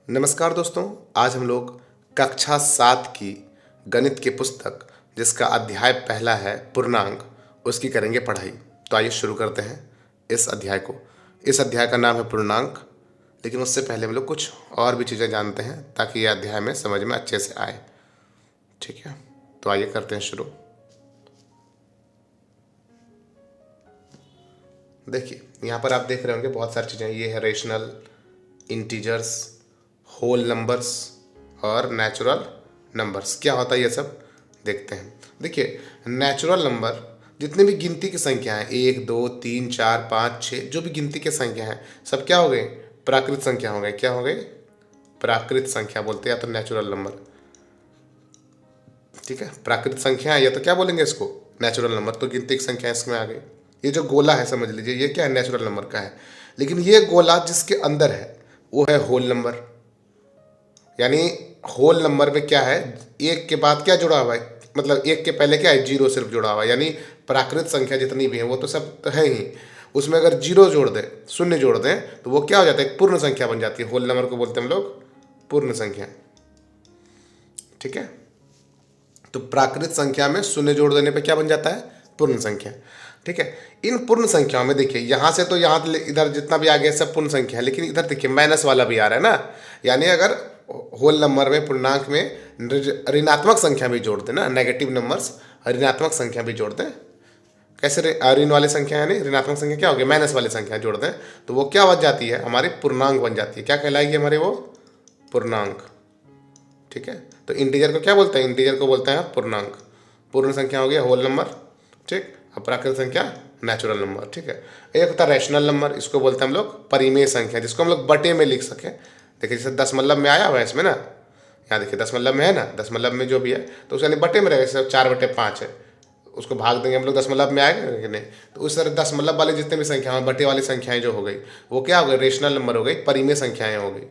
नमस्कार दोस्तों। आज हम लोग कक्षा 7 की गणित की पुस्तक जिसका अध्याय पहला है पूर्णांक, उसकी करेंगे पढ़ाई। तो आइए शुरू करते हैं इस अध्याय को। इस अध्याय का नाम है पूर्णांक, लेकिन उससे पहले हम लोग कुछ और भी चीज़ें जानते हैं ताकि यह अध्याय में समझ में अच्छे से आए। ठीक है, तो आइए करते हैं शुरू। देखिए, यहाँ पर आप देख रहे होंगे बहुत सारी चीज़ें। ये है रेशनल, इंटीजर्स, होल नंबर्स और नेचुरल नंबर्स। क्या होता है ये सब देखते हैं। देखिए, नेचुरल नंबर जितने भी गिनती की संख्या हैं, 1 2 3 4 5 6, जो भी गिनती की संख्या हैं सब क्या हो गए? प्राकृत संख्या हो गए। क्या हो गए? प्राकृत संख्या बोलते हैं या तो नेचुरल नंबर। ठीक है, प्राकृत संख्या है या तो क्या बोलेंगे इसको? Natural number. तो गिनती की संख्या इसमें आ गई। ये जो गोला है समझ लीजिए, ये क्या है? नेचुरल नंबर का है। लेकिन ये गोला जिसके अंदर है वो है होल नंबर। यानी होल नंबर में क्या है? एक के बाद क्या जुड़ा हुआ है? मतलब एक के पहले क्या है? जीरो सिर्फ जुड़ा हुआ है। यानी प्राकृत संख्या जितनी भी है वो तो सब तो है ही, उसमें अगर जीरो जोड़ दें, शून्य जोड़ दें, तो वो क्या हो जाता है? एक पूर्ण संख्या बन जाती है। होल नंबर को बोलते हैं हम लोग पूर्ण संख्या। ठीक है, तो प्राकृत संख्या में शून्य जोड़ देने पे क्या बन जाता है? पूर्ण संख्या। ठीक है, इन पूर्ण संख्याओं में देखिए, यहाँ से तो यहाँ इधर जितना भी आ गया सब पूर्ण संख्या है, लेकिन इधर देखिए माइनस वाला भी आ रहा है ना। यानी अगर होल नंबर में, पूर्णांक में ऋणात्मक संख्या भी जोड़ दें ना, नेगेटिव नंबर्स, ऋणात्मक संख्या भी जोड़ दें। कैसे? ऋण वाली संख्या यानी ऋणात्मक संख्या क्या होगी? माइनस वाली संख्या जोड़ दें तो वो क्या बन जाती है? हमारी पूर्णांक बन जाती है। क्या कहलाएगी हमारे वो? पूर्णांक। ठीक है, तो इंटीजर को क्या बोलते हैं? इंटीजर को बोलते हैं पूर्णांक। पूर्ण संख्या हो गया होल नंबर। ठीक, अब प्राकृत संख्या नेचुरल नंबर। ठीक है, एक होता है रैशनल नंबर, इसको बोलते हैं हम लोग परिमेय संख्या, जिसको हम लोग बटे में लिख सकें। देखिए जैसे दशमलव में आया हुआ है इसमें ना, यहाँ देखिए दशमलव में है ना, दशमलव में जो भी है तो उसके बटे में रहेगा। जैसे 4/5 है, उसको भाग देंगे हम लोग, दशमलव में आएगा कि नहीं? तो उस तरह दशमलव वाले जितने भी संख्या हैं, बटे वाली संख्याएं जो हो गई, वो क्या हो गई? रेशनल नंबर हो गई, परिमेय संख्याएं हो गई।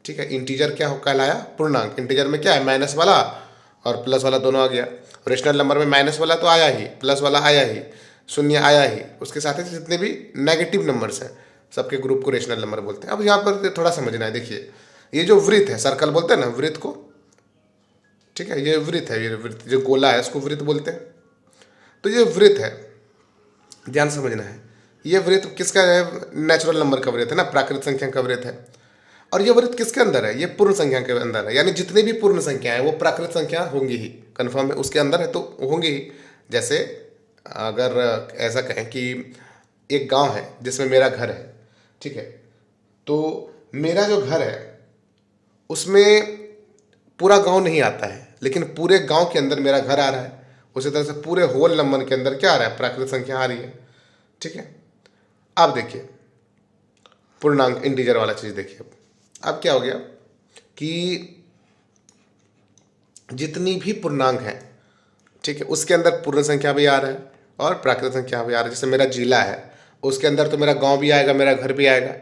ठीक है, इंटीजर क्या हो कहलाया? पूर्णांक। इंटीजर में क्या है? माइनस वाला और प्लस वाला दोनों आ गया। रेशनल नंबर में माइनस वाला तो आया ही, प्लस वाला आया ही, शून्य आया ही, उसके साथ ही जितने भी नेगेटिव नंबर्स हैं सबके ग्रुप को रेशनल नंबर बोलते हैं। अब यहाँ पर थोड़ा समझना है। देखिए, ये जो वृत्त है, सर्कल बोलते हैं ना वृत्त को। ठीक है, ये वृत्त है, ये वृत्त जो गोला है इसको वृत्त बोलते हैं। तो ये वृत्त है, ध्यान समझना है। ये वृत्त किसका है? नेचुरल नंबर का वृत्त है ना, प्राकृत संख्या का वृत्त है। और ये वृत्त किसके अंदर है? ये पूर्ण संख्या के अंदर है। यानी जितनी भी पूर्ण संख्या है वो प्राकृत संख्या होंगी ही, कन्फर्म है, उसके अंदर है तो होंगी ही। जैसे अगर ऐसा कहें कि एक गांव है जिसमें मेरा घर है। ठीक है, तो मेरा जो घर है उसमें पूरा गांव नहीं आता है, लेकिन पूरे गांव के अंदर मेरा घर आ रहा है। उसी तरह से पूरे होल नंबर के अंदर क्या आ रहा है? प्राकृत संख्या आ रही है। ठीक है, अब देखिए पूर्णांक इंटीजर वाला चीज़ देखिए। अब क्या हो गया कि जितनी भी पूर्णांक है, ठीक है, उसके अंदर पूर्ण संख्या भी आ रहा है और प्राकृत संख्या भी आ रहा है। जैसे मेरा जिला है, उसके अंदर तो मेरा गांव भी आएगा, मेरा घर भी आएगा।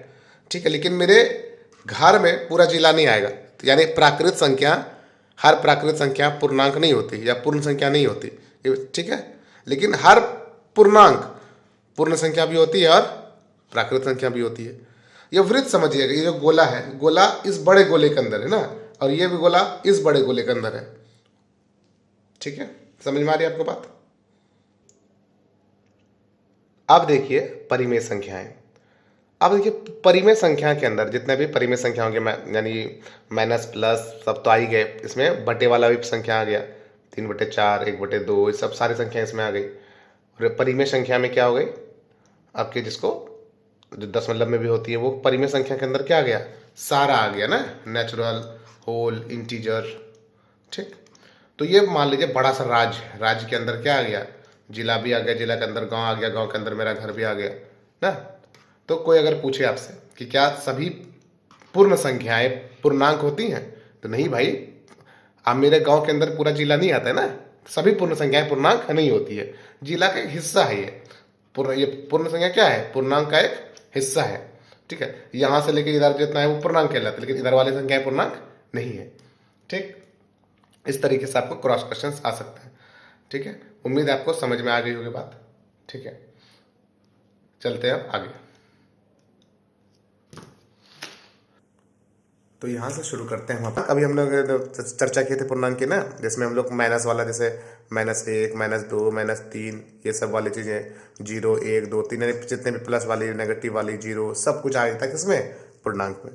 ठीक है, लेकिन मेरे घर में पूरा जिला नहीं आएगा। तो यानी प्राकृत संख्या, हर प्राकृत संख्या पूर्णांक नहीं होती या पूर्ण संख्या नहीं होती। ठीक है, लेकिन हर पूर्णांक पूर्ण संख्या भी होती है और प्राकृत संख्या भी होती है। ये वृत्त समझिएगा, ये जो गोला है, गोला इस बड़े गोले के अंदर है ना, और ये भी गोला इस बड़े गोले के अंदर है। ठीक है, समझ में आ रही है आपको बात? अब देखिए परिमेय संख्याएं। अब देखिए परिमेय संख्या के अंदर जितने भी परिमेय संख्या होंगे, यानी माइनस प्लस सब तो आ ही गए, इसमें बटे वाला भी संख्या आ गया, 3/4, 1/2, सब सारी संख्या इसमें आ गई। और परिमेय संख्या में क्या हो गई आपके, जिसको जो दशमलव में भी होती है, वो परिमेय संख्या के अंदर क्या आ गया? सारा आ गया ना, नेचुरल, होल, इंटीजर। ठीक, तो ये मान लीजिए बड़ा सा राज्य के अंदर क्या आ गया? जिला भी आ गया, जिला के अंदर गांव आ गया, गांव के अंदर मेरा घर भी आ गया ना। तो कोई अगर पूछे आपसे कि क्या सभी पूर्ण संख्याएं पूर्णांक होती हैं, तो नहीं भाई, अब मेरे गांव के अंदर पूरा जिला नहीं आता है ना, सभी पूर्ण संख्याएं पूर्णांक नहीं होती है, जिला का एक हिस्सा है ये पूर्ण संख्या क्या है? पूर्णांक का एक हिस्सा है। ठीक है, यहाँ से लेकर इधर जितना है वो पूर्णांक कहलाता है, लेकिन इधर वाली संख्याएं पूर्णांक नहीं है। ठीक, इस तरीके से आपको क्रॉस क्वेश्चंस आ सकते हैं। ठीक है, उम्मीद है आपको समझ में आ गई होगी बात। ठीक है, चलते हैं अब आगे। तो यहाँ से शुरू करते हैं। वहाँ अभी हम लोग चर्चा किए थे पूर्णांक की ना, जिसमें हम लोग माइनस वाला, जैसे -1 -2 -3 ये सब वाली चीज़ें, 0 1 2 3 जितने भी प्लस वाली नेगेटिव वाली 0 सब कुछ आ जाता है किसमें, पूर्णांक में।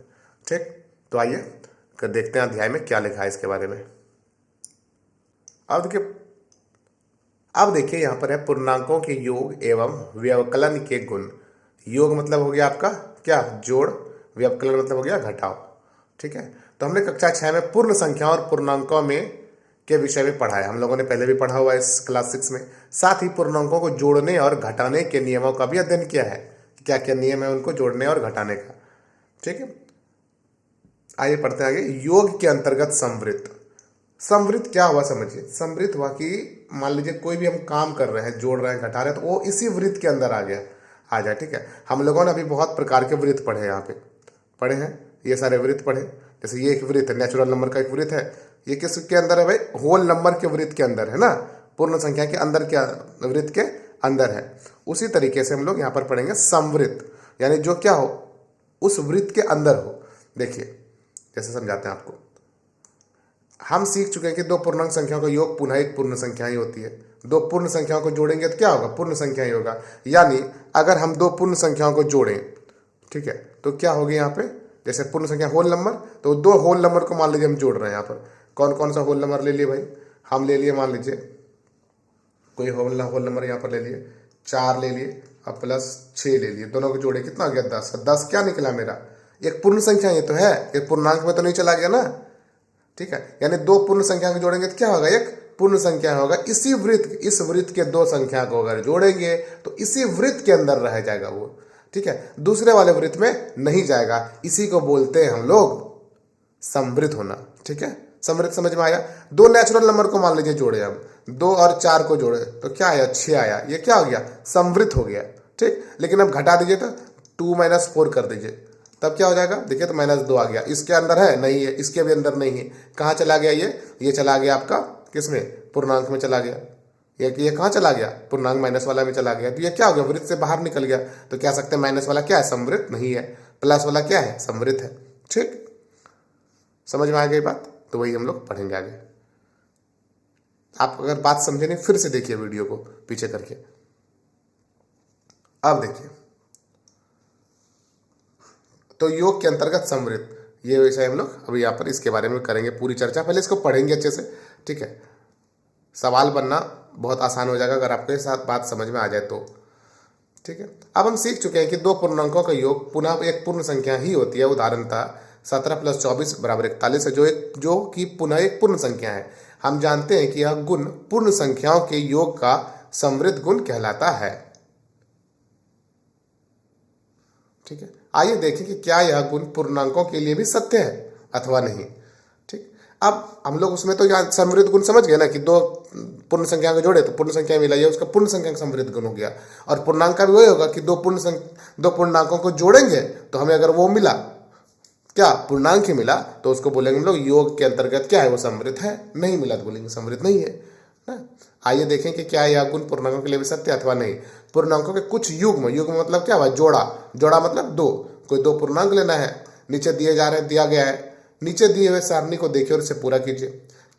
ठीक, तो आइए कर देखते हैं अध्याय में क्या लिखा है इसके बारे में। अब देखिए यहाँ पर है पूर्णांकों के योग एवं व्यवकलन के गुण। योग मतलब हो गया आपका क्या, जोड़, व्यवकलन मतलब हो गया घटाव। ठीक है, तो हमने कक्षा 6 में पूर्ण संख्या और पूर्णांकों में के विषय में पढ़ा है, हम लोगों ने पहले भी पढ़ा हुआ है इस क्लास 6 में। साथ ही पूर्णांकों को जोड़ने और घटाने के नियमों का भी अध्ययन किया है, क्या क्या नियम है उनको जोड़ने और घटाने का। ठीक है, आइए पढ़ते हैं आगे। योग के अंतर्गत समवृत्त। समवृत्त क्या हुआ समझिए। समवृत्त हुआ कि मान लीजिए कोई भी हम काम कर रहे हैं, जोड़ रहे हैं, घटा रहे हैं, तो वो इसी वृत्त के अंदर आ जाए। ठीक है, हम लोगों ने अभी बहुत प्रकार के वृत्त पढ़े, यहाँ पे पढ़े हैं, ये सारे वृत्त पढ़े। जैसे ये एक वृत्त है, नेचुरल नंबर का एक वृत्त है, ये किसके अंदर है भाई, होल नंबर के वृत्त के अंदर है ना, पूर्ण संख्या के अंदर क्या, वृत्त के अंदर है। उसी तरीके से हम लोग यहाँ पर पढ़ेंगे समवृत्त, यानी जो क्या हो उस वृत्त के अंदर हो। देखिए जैसे समझाते हैं आपको, हम सीख चुके हैं कि दो पूर्णांक संख्याओं का योग पुनः एक पूर्ण संख्या ही होती है। दो पूर्ण संख्याओं को जोड़ेंगे तो क्या होगा, पूर्ण संख्या ही होगा। यानी अगर हम दो पूर्ण संख्याओं को जोड़ें, ठीक है, तो क्या होगी यहाँ पे, जैसे पूर्ण संख्या होल नंबर, तो दो होल नंबर को मान लीजिए हम जोड़ रहे हैं। यहाँ पर कौन कौन सा होल नंबर ले लिए भाई, हम ले लिए, मान लीजिए कोई होल नंबर यहाँ पर ले लिए, 4 ले लिए और +6 ले लिए, दोनों को जोड़े कितना हो गया, 10। 10 क्या निकला मेरा, एक पूर्ण संख्या ये तो है, एक पूर्णांक में तो नहीं चला गया ना। ठीक है, यानी दो पूर्ण संख्या को जोड़ेंगे तो क्या होगा, एक पूर्ण संख्या होगा। इसी वृत्त, इस वृत्त के दो संख्या को अगर जोड़ेंगे तो इसी वृत्त के अंदर रह जाएगा वो। ठीक है, दूसरे वाले वृत्त में नहीं जाएगा। इसी को बोलते हैं हम लोग समवृत्त होना। ठीक है, समवृत्त समझ में आया। दो नेचुरल नंबर को मान लीजिए जोड़े, हम 2 और 4 को जोड़े तो क्या आया, 6 आया, ये क्या हो गया, समवृत्त हो गया। ठीक, लेकिन अब घटा दीजिए तो 2 - 4 कर दीजिए, तब क्या हो जाएगा, देखिए तो -2 आ गया। इसके अंदर है, नहीं है, इसके भी अंदर नहीं है। कहाँ चला गया ये चला गया आपका किसमें, पूर्णांक में चला गया। ये कहाँ चला गया, पूर्णांक माइनस वाला में चला गया। तो ये क्या हो गया, वृत्त से बाहर निकल गया। तो कह सकते हैं माइनस वाला क्या है, समवृत्त नहीं है, प्लस वाला क्या है, समवृत्त है। ठीक, समझ में आ गई बात, तो वही हम लोग पढ़ेंगे आगे। आप अगर बात समझे नहीं, फिर से देखिए वीडियो को पीछे करके। अब देखिए, तो योग के अंतर्गत समवृत्त, ये विषय हम लोग अभी यहाँ पर इसके बारे में करेंगे पूरी चर्चा। पहले इसको पढ़ेंगे अच्छे से। ठीक है, सवाल बनना बहुत आसान हो जाएगा अगर आपके साथ बात समझ में आ जाए तो। ठीक है, अब हम सीख चुके हैं कि दो पूर्णांकों का योग पुनः एक पूर्ण संख्या ही होती है। उदाहरणतः 17 + 24 = 41 है, जो कि पुनः एक पूर्ण संख्या है। हम जानते हैं कि यह गुण पूर्ण संख्याओं के योग का समवृत्त गुण कहलाता है। ठीक है, आइए देखें कि क्या यह गुण पूर्णांकों के लिए भी सत्य है अथवा नहीं। ठीक, अब हम लोग उसमें तो यहाँ समवृत्त गुण समझ गए ना कि दो पूर्ण संख्या को जोड़े तो पूर्ण संख्या मिला, ये उसका पूर्ण संख्या का समवृत्त गुण हो गया। और पूर्णांक का भी वही होगा कि दो पूर्णांकों को जोड़ेंगे तो हमें अगर वो मिला, क्या पूर्णांक ही मिला, तो उसको बोलेंगे हम लोग योग के अंतर्गत क्या है, वो समवृत्त है। नहीं मिला तो बोलेंगे समवृत्त नहीं है ना। आइए देखें कि क्या यह गुण पूर्णांकों के लिए भी सत्य अथवा नहीं। पूर्णांकों के कुछ युग्म मतलब क्या हुआ, जोड़ा मतलब दो, कोई दो पूर्णांक लेना है, नीचे दिए जा रहे हैं, दिया गया है, नीचे दिए हुए सारणी को देखिए और इसे पूरा कीजिए।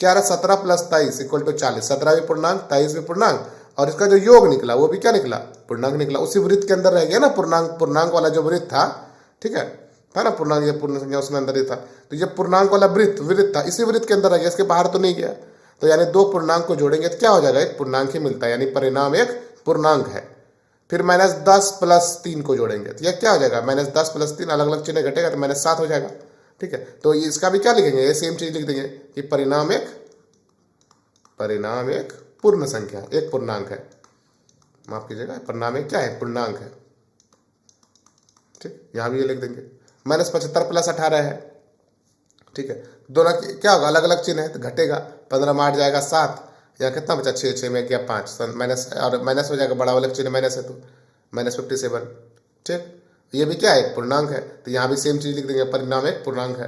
क्या रहा, 17 + 23 = 40। 17 भी पूर्णांक, 23 भी पूर्णांक, और इसका जो योग निकला वो भी क्या निकला, पूर्णांक निकला। उसी वृत्त के अंदर रह गया ना, पूर्णांक वाला जो वृत्त था, ठीक है, था ना पूर्णांक, ये पूर्ण संख्या उसमें अंदर ही था। तो ये पूर्णांक वाला वृत्त था, इसी वृत्त के अंदर रह गया, इसके बाहर तो नहीं गया। तो यानी दो पूर्णांक को जोड़ेंगे तो क्या हो जाएगा, एक पूर्णांक ही मिलता है, यानी परिणाम एक पूर्णांक है। फिर -10 + 3 को जोड़ेंगे तो यह क्या हो जाएगा, -10 + 3, अलग अलग चिन्ह घटेगा तो -7 हो जाएगा। ठीक है, तो इसका भी क्या लिखेंगे, ये सेम चीज लिख देंगे कि परिणाम एक पूर्ण संख्या, एक पूर्णांक है, माफ कीजिएगा, परिणाम एक क्या है, पूर्णांक है। ठीक, यहाँ भी ये लिख देंगे। -75 + 18 है। ठीक है, दोनों क्या होगा, अलग अलग चिन्ह है तो घटेगा, 15 में 8 जाएगा 7, यहाँ कितना बचा, 6, 6 में गया 5, माइनस, और माइनस हो जाएगा, बड़ा वाला चिन्ह माइनस है तो -57। ठीक, ये भी क्या है, पूर्णांक है, तो यहाँ भी सेम चीज लिख देंगे, परिणाम एक पूर्णांक है।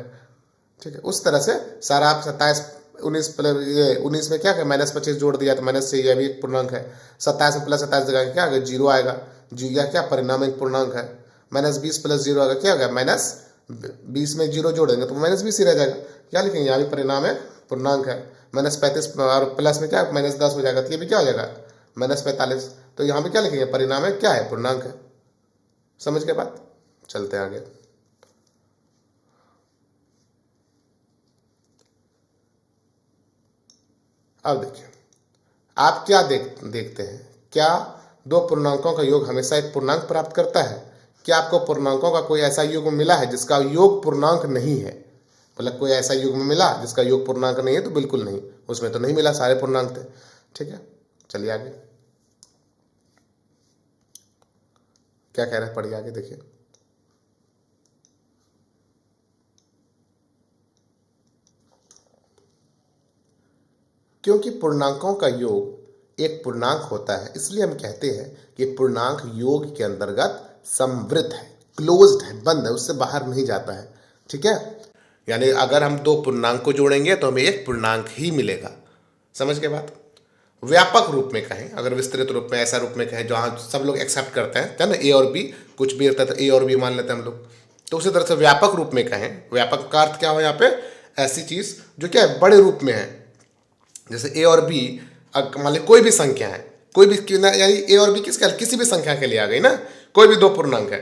ठीक है, उस तरह से सारा आप 27 19 में क्या है, -25 जोड़ दिया तो -6, यह भी एक पूर्णांक है। 27 में +27 जगह क्या आएगा, 0 आएगा, यह क्या परिणाम एक पूर्णांक है। -20 + 0 आएगा, क्या होगा, 20 में 0 जोड़ेंगे तो -20 ही रह जाएगा। क्या लिखेंगे, यहाँ भी परिणाम है पूर्णांक है। -35 और प्लस में क्या -10 हो जाएगा, तो ये भी क्या हो जाएगा -45। तो यहाँ पे क्या लिखेंगे, परिणाम है क्या है, पूर्णांक है। समझ के बात, चलते हैं आगे। अब देखिए, आप क्या देखते हैं, क्या दो पूर्णांकों का योग हमेशा एक पूर्णांक प्राप्त करता है? क्या आपको पूर्णांकों का कोई ऐसा युग्म मिला है जिसका योग पूर्णांक नहीं है? मतलब कोई ऐसा युग्म मिला जिसका योग पूर्णांक नहीं है? तो बिल्कुल नहीं, उसमें तो नहीं मिला, सारे पूर्णांक थे। ठीक है, चलिए आगे क्या कह रहे हैं, पढ़िए आगे देखिए। क्योंकि पूर्णांकों का योग एक पूर्णांक होता है, इसलिए हम कहते हैं कि पूर्णांक योग के अंतर्गत समवृत है, क्लोज्ड है, बंद है, उससे बाहर नहीं जाता है। ठीक है, यानी अगर हम दो पूर्णांक को जोड़ेंगे तो हमें एक पूर्णांक ही मिलेगा। समझ के बात। व्यापक रूप में कहें, अगर विस्तृत रूप में, ऐसा रूप में कहें जहाँ सब लोग एक्सेप्ट करते हैं, है ना, ए और बी, कुछ भी रहता है तो ए और बी मान लेते हैं हम लोग, तो उसी तरह से व्यापक रूप में कहें, व्यापक का अर्थ क्या हो यहाँ पे, ऐसी चीज जो क्या है, बड़े रूप में है। जैसे ए और बी, मान ली कोई भी संख्या है, कोई भी, यानी ए और बी किसी भी संख्या के लिए आ गई ना, कोई भी दो पूर्णांक है,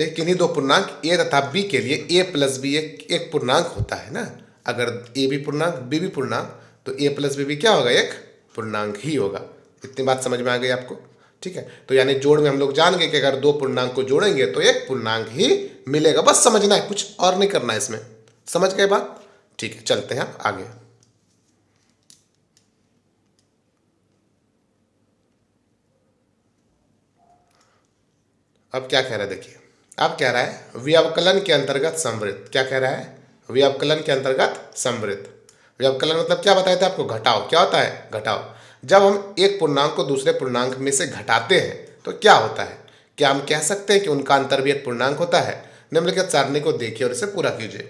किन्हीं दो पूर्णांक ए तथा बी के लिए ए प्लस बी एक पूर्णांक होता है ना। अगर ए भी पूर्णांक बी भी पूर्णांक तो ए प्लस बी भी क्या होगा, एक पूर्णांक ही होगा। इतनी बात समझ में आ गई आपको? ठीक है, तो यानी जोड़ में हम लोग जान गए कि अगर दो पूर्णांक को जोड़ेंगे तो एक पूर्णांक ही मिलेगा। बस समझना है, कुछ और नहीं करना है इसमें। समझ गए बात? ठीक है, चलते हैं आगे। अब क्या कह रहा है देखिए, अब कह रहा है व्यवकलन के अंतर्गत समवृत्त। क्या कह रहा है, व्यवकलन के अंतर्गत समवृत्त। व्यवकलन मतलब क्या बताया था आपको, घटाव। क्या होता है, घटाव। जब हम एक पूर्णांक को दूसरे पूर्णांक में से घटाते हैं तो क्या होता है, क्या हम कह सकते हैं कि उनका अंतर भी एक पूर्णांक होता है? निम्नलिखित सारणी को देखिए और इसे पूरा कीजिए।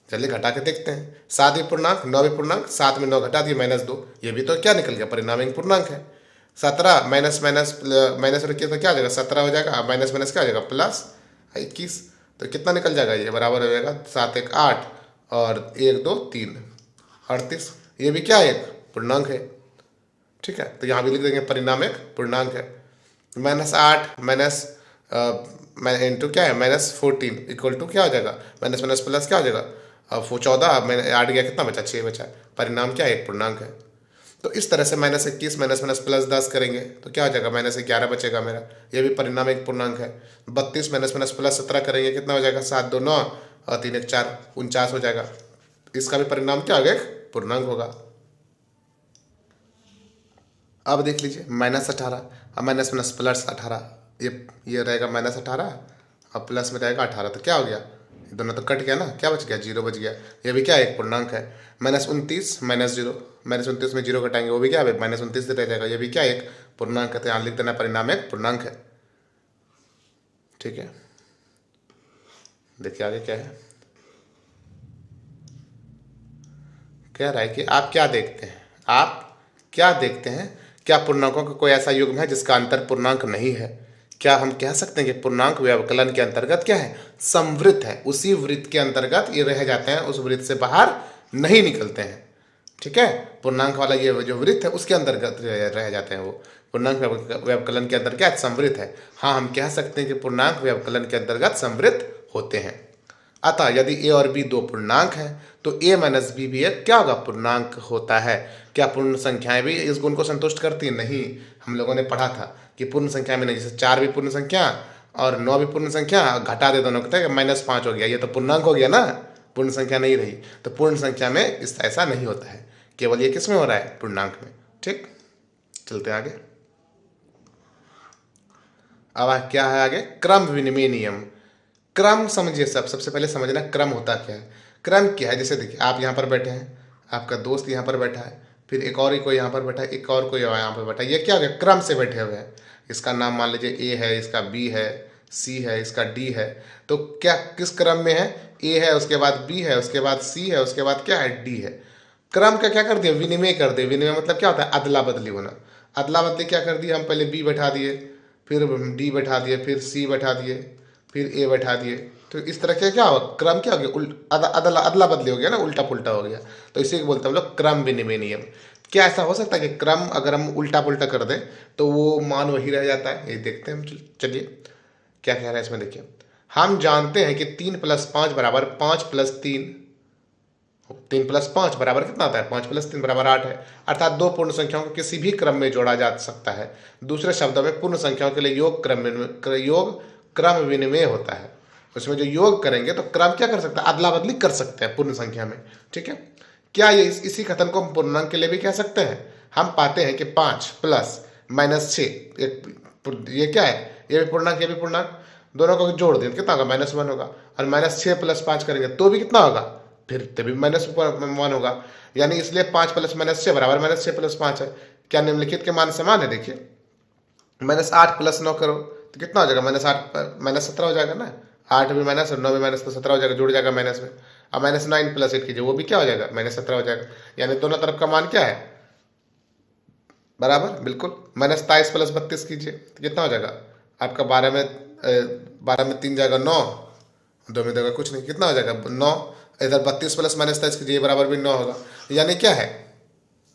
चलिए घटा के देखते हैं। 7 भी पूर्णांक, 9 भी पूर्णांक, 7 में 9 घटा दिए -2, ये भी तो क्या निकल गया, परिणाम एक पूर्णांक है। 17 माइनस माइनस माइनस रखिए तो क्या हो जाएगा, 17 हो जाएगा, माइनस माइनस क्या हो जाएगा, प्लस 21। तो कितना निकल जाएगा, ये बराबर हो जाएगा 7 1 8 और 1 2 3 38। ये भी क्या है, एक पूर्णांक है। ठीक है, तो यहाँ भी लिख देंगे परिणाम एक पूर्णांक है। -8 माइनस इंटू क्या है, -14 इक्वल टू क्या हो जाएगा, माइनस माइनस प्लस क्या हो जाएगा, अब वो 14 मैंने 8 गया, कितना बचा, 6 बचा। परिणाम क्या है, एक पूर्णांक है। तो इस तरह से -21 माइनस माइनस प्लस 10 करेंगे तो क्या हो जाएगा, -11 बचेगा मेरा, ये भी परिणाम एक पूर्णांक है। 32 माइनस माइनस प्लस 17 करेंगे, कितना हो जाएगा, 7 2 9 और 3 1 4 49 हो जाएगा। इसका भी परिणाम क्या होगा, एक पूर्णांक होगा। अब देख लीजिए -18, अब माइनस माइनस प्लस 18, ये रहेगा -18 और प्लस में रहेगा 18, तो क्या हो गया, दोनों तो कट गया ना, क्या बच गया, 0 बच गया। ये भी क्या है, एक पूर्णांक है। -29 -0, -29 में 0 घटाएंगे, वो भी क्या है, -29 रह जाएगा, ये भी क्या है, एक पूर्णांक है। तो यहाँ लिख देना परिणाम एक पूर्णांक है। ठीक है, देखिए आगे क्या है, कह रहा है कि आप क्या देखते हैं, आप क्या देखते हैं, क्या पूर्णांकों का कोई ऐसा युग्म है जिसका अंतर पूर्णांक नहीं है? क्या हम कह सकते हैं कि पूर्णांक व्यवकलन के अंतर्गत क्या है, समवृत्त है, उसी वृत्त के अंतर्गत ये रह जाते हैं, उस वृत्त से बाहर नहीं निकलते हैं। ठीक है, पूर्णांक वाला ये जो वृत्त है उसके अंतर्गत रह जाते हैं, वो पूर्णांक व्यवकलन के अंतर्गत समवृत्त है। हाँ, हम कह सकते हैं कि पूर्णांक व्यवकलन के अंतर्गत समवृत्त होते हैं। अतः यदि ए और बी दो पूर्णांक हैं तो ए माइनस बी भी एक क्या होगा, पूर्णांक होता है। क्या पूर्ण संख्याएं भी इस गुण को संतुष्ट करती? नहीं, हम लोगों ने पढ़ा था कि पूर्ण संख्या में नहीं, जैसे 4 भी पूर्ण संख्या और 9 भी पूर्ण संख्या, घटा दे दोनों को, -5 हो गया, ये तो पूर्णांक हो गया ना, पूर्ण संख्या नहीं रही। तो पूर्ण संख्या में इस ऐसा नहीं होता है, केवल ये किस में हो रहा है, पूर्णांक में। ठीक, चलते आगे। अब क्या है आगे, क्रम विनिमय नियम। क्रम समझिए, सबसे पहले समझना क्रम होता क्या है। क्रम क्या है, जैसे देखिए आप यहाँ पर बैठे हैं, आपका दोस्त यहाँ पर बैठा है, फिर एक और ही कोई यहाँ पर बैठा है, एक और कोई यहाँ पर बैठा है, ये क्या हो गया, क्रम से बैठे हुए हैं। इसका नाम मान लीजिए ए है, इसका बी है, सी है, इसका डी है। तो क्या किस क्रम में है, ए है, उसके बाद बी है, उसके बाद सी है, उसके बाद क्या है, डी है। क्रम का क्या कर दिया, विनिमय कर दिया। विनिमय मतलब क्या होता है, अदला बदली होना। अदला बदली क्या कर दी, हम पहले बी बैठा दिए, फिर डी बैठा दिए, फिर सी बैठा दिए, फिर ए बैठा दिए, तो इस तरह के क्या होगा, क्रम क्या हो गया, अदला बदली हो गया ना, उल्टा पुल्टा हो गया। तो इसी को बोलते हैं हम लोग क्रम विनिमय नियम। क्या ऐसा हो सकता है कि क्रम अगर हम उल्टा पुल्टा कर दें तो वो मान वही रह जाता है? ये देखते हैं हम, चलिए क्या कह रहा है इसमें। देखिए, हम जानते हैं कि 3+5 बराबर 5+3, 3+5 बराबर कितना आता है, 5+3 बराबर 8 है। अर्थात दो पूर्ण संख्याओं को किसी भी क्रम में जोड़ा जा सकता है। दूसरे शब्दों में पूर्ण संख्याओं के लिए योग क्रम विनिमय होता है। उसमें जो योग करेंगे तो क्रम क्या कर सकता है, अदला बदली कर सकते हैं पूर्ण संख्या में। ठीक है, क्या ये इसी कथन को हम पूर्णांक के लिए भी कह सकते हैं? हम पाते हैं कि 5 प्लस माइनस 6, ये क्या है, ये भी पूर्णांक, ये भी पूर्णांक, दोनों को जोड़ दें कितना होगा, -1 होगा। और -6+5 करेंगे तो भी कितना होगा, फिर तभी -1 होगा। यानी इसलिए 5 + -6 बराबर -6+5 है। क्या निम्नलिखित के मान समान है? देखिए, -8 + 9 करो तो कितना हो जाएगा, -8 -17 हो जाएगा ना। 8 भी माइनस और 9 भी माइनस, तो 17 हो जाएगा, जुड़ जाएगा माइनस में। अब -9 + 8 कीजिए, वो भी क्या हो जाएगा, -17 हो जाएगा। यानी दोनों तरफ का मान क्या है, बराबर, बिल्कुल। -23 + 32 कीजिए तो कितना हो जाएगा आपका, 12 में 3 जाएगा 9, 2 में देगा कुछ नहीं, कितना हो जाएगा 9। इधर 32 + -23 कीजिए, बराबर भी 9 होगा। यानी क्या है,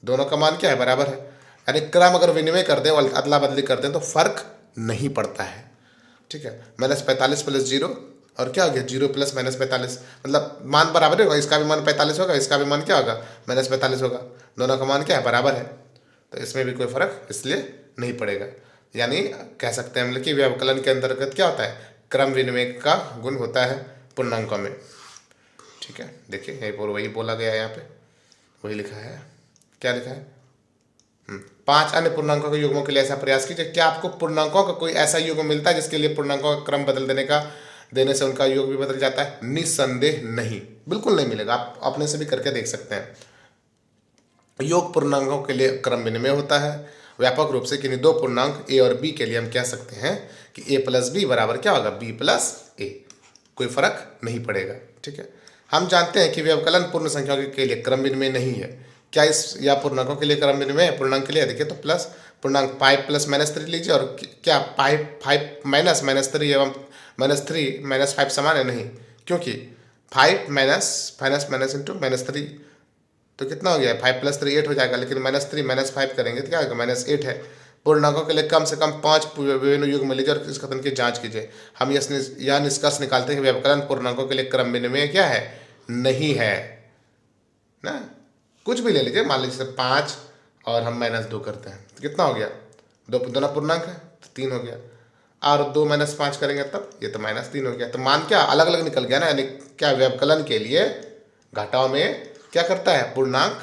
दोनों का मान क्या है, बराबर है। यानी क्रम अगर विनिमय कर दें और अदला बदली कर दें तो फर्क नहीं पड़ता है। ठीक है, -45 + 0 और क्या हो गया, 0 + -45, मतलब मान बराबर होगा। इसका भी मान 45 होगा, इसका भी मान क्या होगा, -45 होगा। दोनों का मान क्या है, बराबर है। तो इसमें भी कोई फर्क इसलिए नहीं पड़ेगा। यानी कह सकते हैं हम लोग कि व्यवकलन के अंतर्गत क्या होता है, क्रम विनिमय का गुण होता है पूर्णांकों में। ठीक है, देखिए यहीं पर वही बोला गया है, यहाँ पे वही लिखा है। क्या लिखा है, 5 अन्य पूर्णांकों के युग्मों के लिए ऐसा प्रयास कीजिए। क्या आपको पूर्णांकों का कोई ऐसा युग्म मिलता है जिसके लिए पूर्णांकों का क्रम बदल देने से उनका योग भी बदल जाता है? निस्संदेह नहीं, बिल्कुल नहीं मिलेगा। आप अपने से भी करके देख सकते हैं। योग पूर्णांकों के लिए क्रम विनिमय होता है व्यापक रूप से। किन्हीं दो पूर्णांक a और b के लिए हम कह सकते हैं कि a + b बराबर क्या होगा, b + a, कोई फर्क नहीं पड़ेगा। ठीक है, हम जानते हैं कि व्यवकलन पूर्ण संख्याओं के लिए क्रम विनिमय नहीं है। क्या इस या पूर्णांकों के लिए क्रम विनिमय है? पूर्णांक के लिए देखिए तो प्लस पूर्णांक 5 + -3 लीजिए, और क्या 5 माइनस -3 एवं -3 -5 समान है? नहीं, क्योंकि 5 माइनस इंटू -3 तो कितना हो गया, 5 + 3 8 हो जाएगा। लेकिन -3 -5 करेंगे तो क्या होगा, -8 है। पूर्णांकों के लिए कम से कम 5 विभिन्न युग्म लीजिए और इस कथन की जांच कीजिए। हम यह निष्कर्ष निकालते हैं कि व्यवकलन पूर्णांकों के लिए क्रम विनिमय क्या है, नहीं है ना। कुछ भी ले लीजिए, मान लीजिए 5 और हम -2 करते हैं तो कितना हो गया, दोनों पूर्णांक है तो 3 हो गया। और 2 - 5 करेंगे तब ये तो -3 हो गया। तो मान क्या अलग अलग निकल गया ना। यानी क्या व्यवकलन के लिए घटाव में क्या करता है, पूर्णांक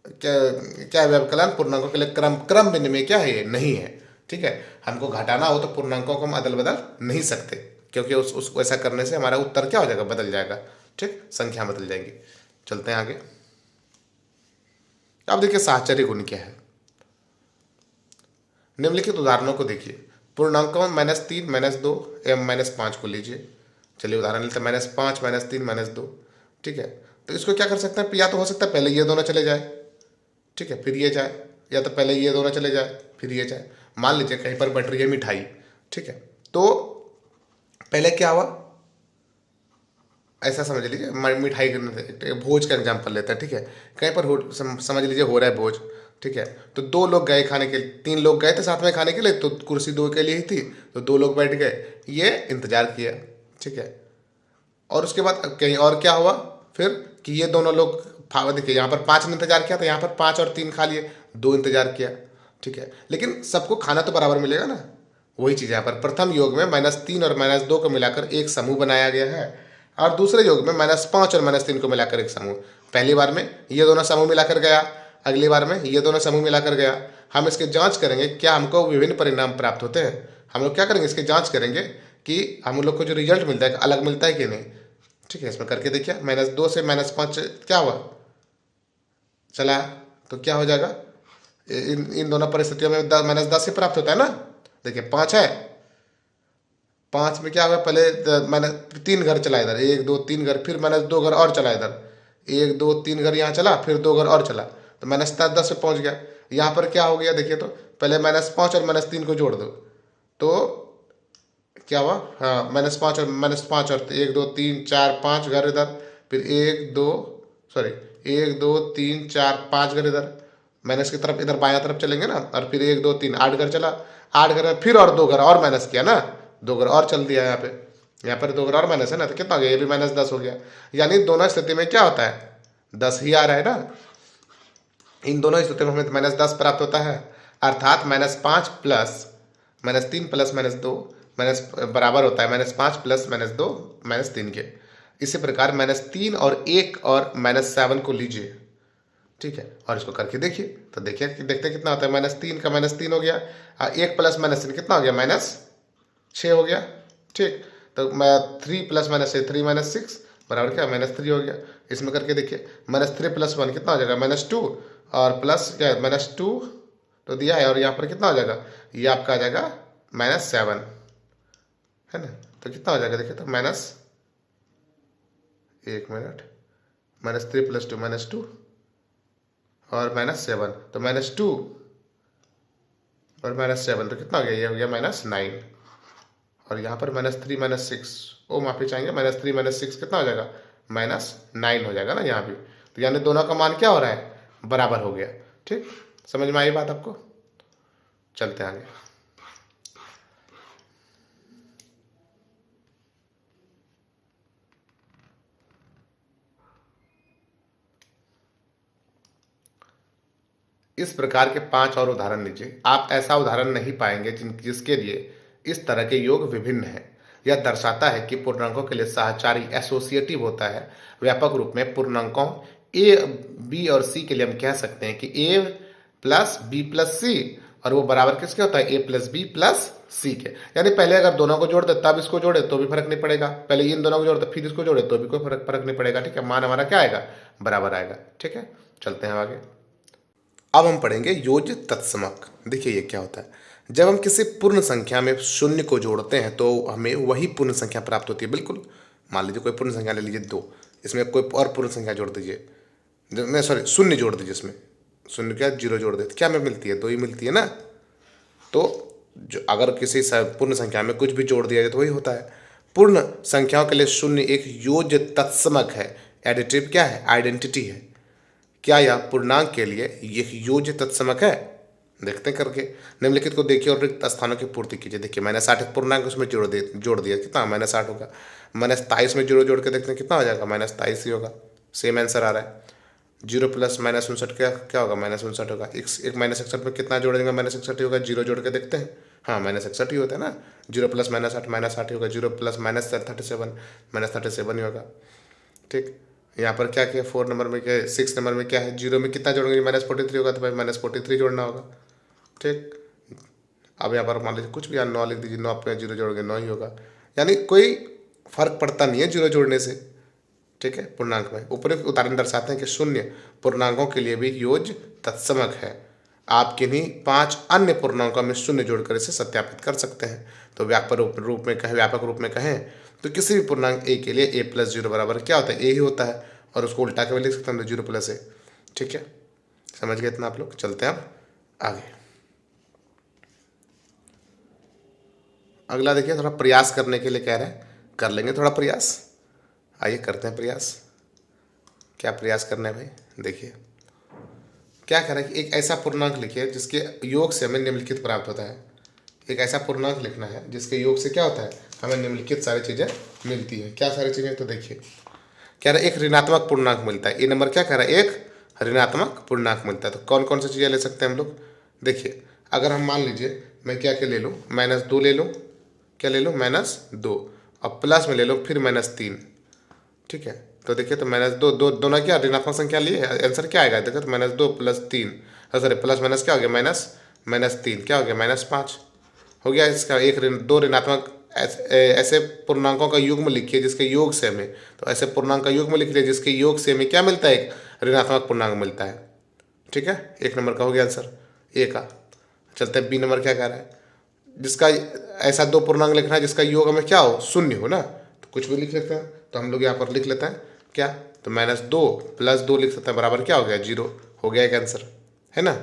क्या व्यवकलन पूर्णांकों के लिए क्रम विनिमय क्या है, ये नहीं है। ठीक है, हमको घटाना हो तो पूर्णांकों को हम अदल बदल नहीं सकते, क्योंकि उसको ऐसा करने से हमारा उत्तर क्या हो जाएगा, बदल जाएगा। ठीक, संख्या बदल जाएगी। चलते हैं आगे। अब देखिए साहचर्य गुण क्या है। निम्नलिखित उदाहरणों को देखिए। पूर्णांकों में -3 -2 एवं -5 को लीजिए। चलिए उदाहरण लेते हैं, -5 -3 -2। ठीक है, तो इसको क्या कर सकते हैं, या तो हो सकता है पहले ये दोनों चले जाए, ठीक है, फिर ये जाए, या तो पहले ये दोनों चले जाए फिर ये जाए। मान लीजिए कहीं पर बट रही है मिठाई, ठीक है, तो पहले क्या हुआ, ऐसा समझ लीजिए मिठाई भोज का एग्जाम्पल लेते हैं। ठीक है, कहीं पर समझ लीजिए हो रहा है भोज। ठीक है, तो 2 लोग गए खाने के लिए, 3 लोग गए थे साथ में खाने के लिए, तो कुर्सी 2 के लिए ही थी, तो 2 लोग बैठ गए, ये इंतजार किया। ठीक है, और उसके बाद कहीं और क्या हुआ फिर कि ये दोनों लोग, देखिए यहाँ पर 5 ने इंतजार किया, तो यहाँ पर 5 और 3 खा लिए, 2 इंतजार किया। ठीक है, लेकिन सबको खाना तो बराबर मिलेगा ना। वही चीज़ यहाँ पर प्रथम योग में -3 और -2 को मिलाकर एक समूह बनाया गया है, और दूसरे योग में -5 और -3 को मिलाकर एक समूह। पहली बार में ये दोनों समूह मिलाकर गया, अगली बार में ये दोनों समूह मिलाकर गया। हम इसकी जांच करेंगे क्या हमको विभिन्न परिणाम प्राप्त होते हैं। हम लोग क्या करेंगे, इसकी जांच करेंगे कि हम लोग को जो रिजल्ट मिलता है अलग मिलता है कि नहीं। ठीक है, इसमें करके देखिए, -2 से -5 क्या हुआ, चला, तो क्या हो जाएगा, इन दोनों परिस्थितियों में -10 से प्राप्त होता है ना। देखिए 5 है, 5 में क्या हुआ, पहले मैंने 3 घर चला इधर, 1 2 3 घर, फिर -2 घर और चला इधर, 1 2 3 घर यहाँ चला, फिर 2 घर और चला, तो -10 पे पहुँच गया। यहाँ पर क्या हो गया देखिए, तो पहले -5 और -3 को जोड़ दो, तो क्या हुआ, हाँ -5 और -5 और 1 2 3 4 5 घर इधर, फिर 1 2 सॉरी 1 2 3 4 5 घर इधर, माइनस की तरफ इधर बायां तरफ चलेंगे ना, और फिर 1 2 3 8 घर चला, 8 घर में फिर और 2 घर और माइनस किया ना, 2 घर और चल दिया यहाँ पे, यहाँ पर 2 घर और माइनस है ना, तो कितना हो गया, ये भी -10 हो गया। यानी दोनों स्थिति में क्या होता है, 10 ही आ रहा है ना, इन दोनों स्थिति में हमें -10 प्राप्त होता है, अर्थात -5 प्लस -3 प्लस -2 माइनस बराबर होता है -5 प्लस -2 -3 के। इसी प्रकार -3 और 1 और -7 को लीजिए, ठीक है, और इसको करके देखिए, तो देखिए देखते कितना होता है, -3 का -3 हो गया, 1 प्लस -3 कितना हो गया, -6 हो गया, ठीक। तो 3 प्लस -6 3 -6 बराबर क्या, -3 हो गया। इसमें करके देखिए, -3 प्लस 1 कितना हो जाएगा, -2, और प्लस क्या है, -2 तो दिया है, और यहाँ पर कितना हो जाएगा, ये आपका आ जाएगा -7, है ना, तो कितना हो जाएगा देखिए, तो एक मिनट, -3 + 2 -2 और -7, तो -2 और -7 तो कितना हो गया, ये हो गया -9, और यहाँ पर -3 -6 ओ माफी चाहेंगे, -3 -6 कितना हो जाएगा, -9 हो जाएगा ना यहाँ भी। तो यानी दोनों का मान क्या हो रहा है, बराबर हो गया। ठीक, समझ में आई बात आपको, चलते हैं आगे। इस प्रकार के 5 और उदाहरण लीजिए। आप ऐसा उदाहरण नहीं पाएंगे जिसके लिए इस तरह के योग विभिन्न हैं। यह दर्शाता है कि पूर्णांकों के लिए साहचर्य एसोसिएटिव होता है। व्यापक रूप में पूर्णांकों ए, बी और सी के लिए हम कह सकते हैं कि ए प्लस बी प्लस सी, और वो बराबर किसके होता है, ए प्लस बी प्लस सी के। यानी पहले अगर दोनों को जोड़ दे तब इसको जोड़े तो भी फर्क नहीं पड़ेगा, पहले इन दोनों को जोड़ दे फिर इसको जोड़े तो भी कोई फर्क नहीं पड़ेगा। ठीक है, मान हमारा क्या आएगा, बराबर आएगा। ठीक है, चलते हैं आगे। अब हम पढ़ेंगे योज्य तत्समक। देखिए ये क्या होता है, जब हम किसी पूर्ण संख्या में शून्य को जोड़ते हैं तो हमें वही पूर्ण संख्या प्राप्त होती है। बिल्कुल, मान लीजिए कोई पूर्ण संख्या ले लीजिए 2, इसमें कोई और पूर्ण संख्या जोड़ दीजिए, नहीं सॉरी शून्य जोड़ दीजिए, इसमें शून्य क्या 0 जोड़ दे, क्या हमें मिलती है, 2 ही मिलती है ना। तो जो अगर किसी पूर्ण संख्या में कुछ भी जोड़ दिया जाए तो वही होता है। पूर्ण संख्याओं के लिए शून्य एक योज्य तत्समक है, एडिटिव क्या है, आइडेंटिटी है। क्या यह पूर्णांक के लिए यह योज्य तत्समक है, देखते हैं करके। निम्नलिखित को देखिए और रिक्त स्थानों की पूर्ति कीजिए। देखिए -8 एक पूर्णांक उसमें जोड़ दिया, कितना -8 होगा। -23 में 0 जोड़ के देखते हैं कितना हो जाएगा, -23 ही होगा। सेम आंसर आ रहा है। 0 प्लस -59 क्या होगा, -59 होगा। एक -61 में कितना जोड़ेंगे, -61 ही होगा। 0 जोड़ के देखते हैं, हाँ -61 ही होता है ना। 0 प्लस -8 -8 ही होगा। 0 प्लस -37 -37 ही होगा। ठीक, यहाँ पर क्या किया, 4 नंबर में क्या, 6 नंबर में क्या है, 0 में कितना जोड़ेंगे, -43 होगा, तो भाई -43 जोड़ना होगा। ठीक, अब यहाँ पर मान लीजिए कुछ भी यहाँ 9 लिख दीजिए, 9 पे 0 जोड़ेंगे 9 ही होगा। यानी कोई फर्क पड़ता नहीं है 0 जोड़ने से। ठीक है, पूर्णांक में उपरोक्त उदाहरण दर्शाते हैं कि शून्य पूर्णांकों के लिए भी योज्य तत्समक है। आप किन्हीं 5 अन्य पूर्णांकों में शून्य जोड़कर इसे सत्यापित कर सकते हैं। तो व्यापक रूप में कहें तो किसी भी पूर्णांक ए के लिए a + 0 बराबर क्या होता है, a ही होता है, और उसको उल्टा के भी लिख सकते हैं 0 + a। ठीक है, समझ गए इतना आप लोग, चलते हैं अब आगे। अगला देखिए, थोड़ा प्रयास करने के लिए कह रहे हैं, कर लेंगे थोड़ा प्रयास। आइए करते हैं प्रयास। क्या प्रयास करना है भाई, देखिए क्या कह रहा है कि एक ऐसा पूर्णांक लिखिए जिसके योग से हमें निम्नलिखित प्राप्त होता है। एक ऐसा पूर्णांक लिखना है जिसके योग से क्या होता है, हमें निम्नलिखित सारी चीज़ें मिलती है। क्या सारी चीज़ें, तो देखिए कह रहा है एक ऋणात्मक पूर्णांक मिलता है। ये नंबर क्या कह रहा है, एक ऋणात्मक पूर्णांक मिलता है। तो कौन कौन सी चीज़ें ले सकते हैं हम लोग, देखिए अगर हम मान लीजिए मैं क्या ले लूँ, -2 ले लूँ, क्या ले लूँ, -2, और प्लस में ले लूँ फिर -3। ठीक है, तो देखिए तो -2 दोनों क्या ऋणात्मक संख्या लिए, आंसर क्या आएगा, देखो तो -2 + 3, सॉरी प्लस माइनस क्या हो गया, -3 क्या हो गया, -5 हो गया। इसका एक 2 ऋणात्मक ऐसे पूर्णांकों का युग्म लिखिए जिसके योग से हमें, तो ऐसे पूर्णांक का युग्म लिख लिया जिसके योग से हमें क्या मिलता है, एक ऋणात्मक पूर्णांक मिलता है। ठीक है, 1 नंबर का हो गया आंसर ए का। चलते हैं बी नंबर क्या कह रहा है, जिसका ऐसा 2 पूर्णांक लिखना है जिसका योग हमें क्या हो, 0 हो ना, तो कुछ भी लिख लेते हैं। तो हम लोग यहाँ पर लिख लेते हैं क्या, तो -2 + 2 लिख सकते हैं, बराबर क्या हो गया, 0 हो गया एक आंसर, है ना।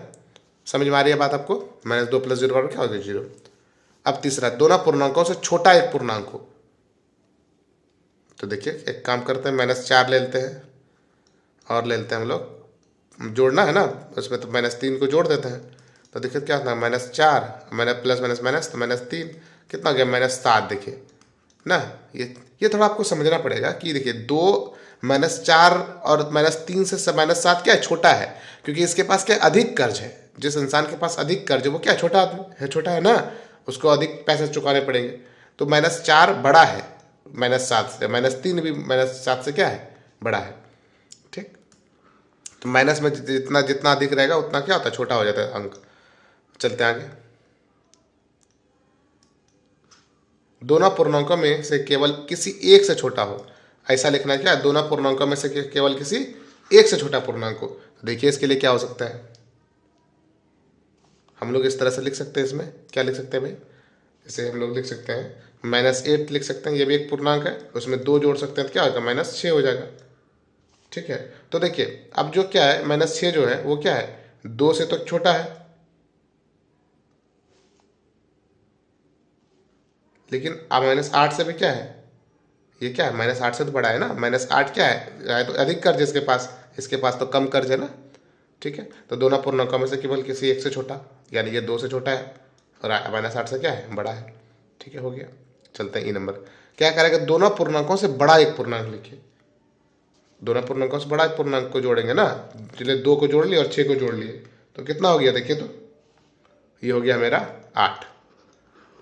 समझ में आ रही है बात आपको, -2 + 0 बराबर क्या हो गया, 0। अब तीसरा, दोनों पूर्णांकों से छोटा एक पूर्णांक हो। तो देखिए एक काम करते हैं, -4 ले लेते हैं और ले लेते हैं हम लोग, जोड़ना है ना उसमें, तो -3 को जोड़ देते हैं। तो देखिए क्या होता है, -4 मैंने प्लस माइनस माइनस, तो -3 कितना हो गया, -7। देखिए ना, ये थोड़ा आपको समझना पड़ेगा कि देखिए 2 -4 और -3 से -7 क्या है, छोटा है, क्योंकि इसके पास क्या अधिक कर्ज है। जिस इंसान के पास अधिक कर्ज है वो क्या छोटा आदमी है, छोटा है ना, उसको अधिक पैसे चुकाने पड़ेंगे। तो -4 बड़ा है -7 से, -3 भी -7 से क्या है, बड़ा है। ठीक, तो माइनस में जितना जितना अधिक रहेगा उतना क्या होता है, छोटा हो जाता है अंक। चलते हैं आगे। दोनों पूर्णांकों में से केवल किसी एक से छोटा हो, ऐसा लिखना है क्या, दोनों पूर्णांकों में से केवल किसी एक से छोटा पूर्णांक हो। देखिए इसके लिए क्या हो सकता है, हम लोग इस तरह से लिख सकते हैं। इसमें क्या लिख सकते हैं भाई, जैसे हम लोग लिख सकते हैं -8 लिख सकते हैं, ये भी एक पूर्णांक है, उसमें 2 जोड़ सकते हैं तो क्या होगा, -6 हो जाएगा। ठीक है, तो देखिए अब जो क्या है, -6 जो है वो क्या है, 2 से तो छोटा है, लेकिन अब -8 से भी क्या है, ये क्या है, -8 से तो बड़ा है ना। -8 क्या है तो अधिक कर्ज है इसके पास तो कम कर्ज है ना। ठीक है, तो दोनों पूर्णांकों में से केवल किसी एक से छोटा, यानी ये 2 से छोटा है और -8 से क्या है, बड़ा है। ठीक है, हो गया। चलते हैं ई नंबर। क्या करेगा, दोनों पूर्णांकों से बड़ा एक पूर्णांक लिखिए। दोनों पूर्णांकों से बड़ा एक पूर्णांक को जोड़ेंगे ना, चलिए 2 को जोड़ लिए और 6 को जोड़ लिए, तो कितना हो गया, देखिए तो ये हो गया मेरा 8,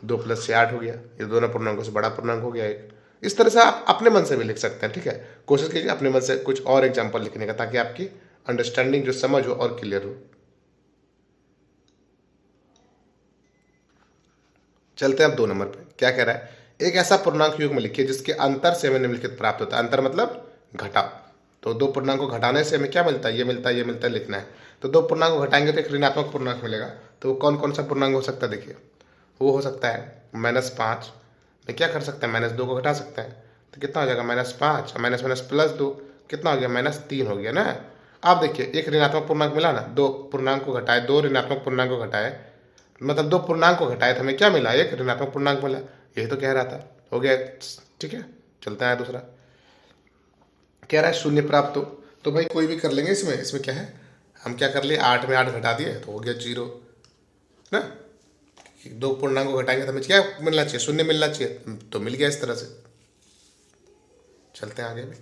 2 + 6 8 हो गया। ये दोनों पूर्णांकों से बड़ा पूर्णांक हो गया एक। इस तरह से आप अपने मन से भी लिख सकते हैं। ठीक है, कोशिश कीजिए अपने मन से कुछ और एग्जाम्पल लिखने का, ताकि आपकी अंडरस्टैंडिंग जो समझ हो और क्लियर हो। चलते हैं अब 2 नंबर पे। क्या कह रहा है, एक ऐसा पूर्णांक युग्म लिखिए जिसके अंतर से हमें निम्नलिखित प्राप्त होता है। अंतर मतलब घटाव। तो 2 पूर्णांक को घटाने से हमें क्या मिलता है, ये मिलता है, ये मिलता है, लिखना है। तो 2 पूर्णांक को घटाएंगे तो एक ऋणात्मक पूर्णांक मिलेगा। तो वो कौन कौन सा पूर्णांक हो सकता है, देखिए वो हो सकता है -5 में क्या कर सकते हैं, -2 को घटा सकते हैं, तो कितना हो जाएगा, -5 और +2 कितना हो गया, -3 हो गया ना। अब देखिए एक ऋणात्मक पूर्णांक मिला ना, 2 पूर्णांक को घटाए, 2 ऋणात्मक पूर्णांक को घटाए, मतलब 2 पूर्णांक को घटाए तो हमें क्या मिला, एक ऋणात्मक पूर्णांक मिला। यही तो कह रहा था, हो गया। ठीक है, चलते हैं दूसरा। कह रहा है शून्य प्राप्त हो, तो भाई कोई भी कर लेंगे इसमें। इसमें क्या है, हम क्या कर लिए, 8 में 8 घटा दिए तो हो गया 0 ना। 2 पूर्णांक को घटाएंगे तो हमें क्या मिलना चाहिए, शून्य मिलना चाहिए, तो मिल गया इस तरह से। चलते हैं आगे भी।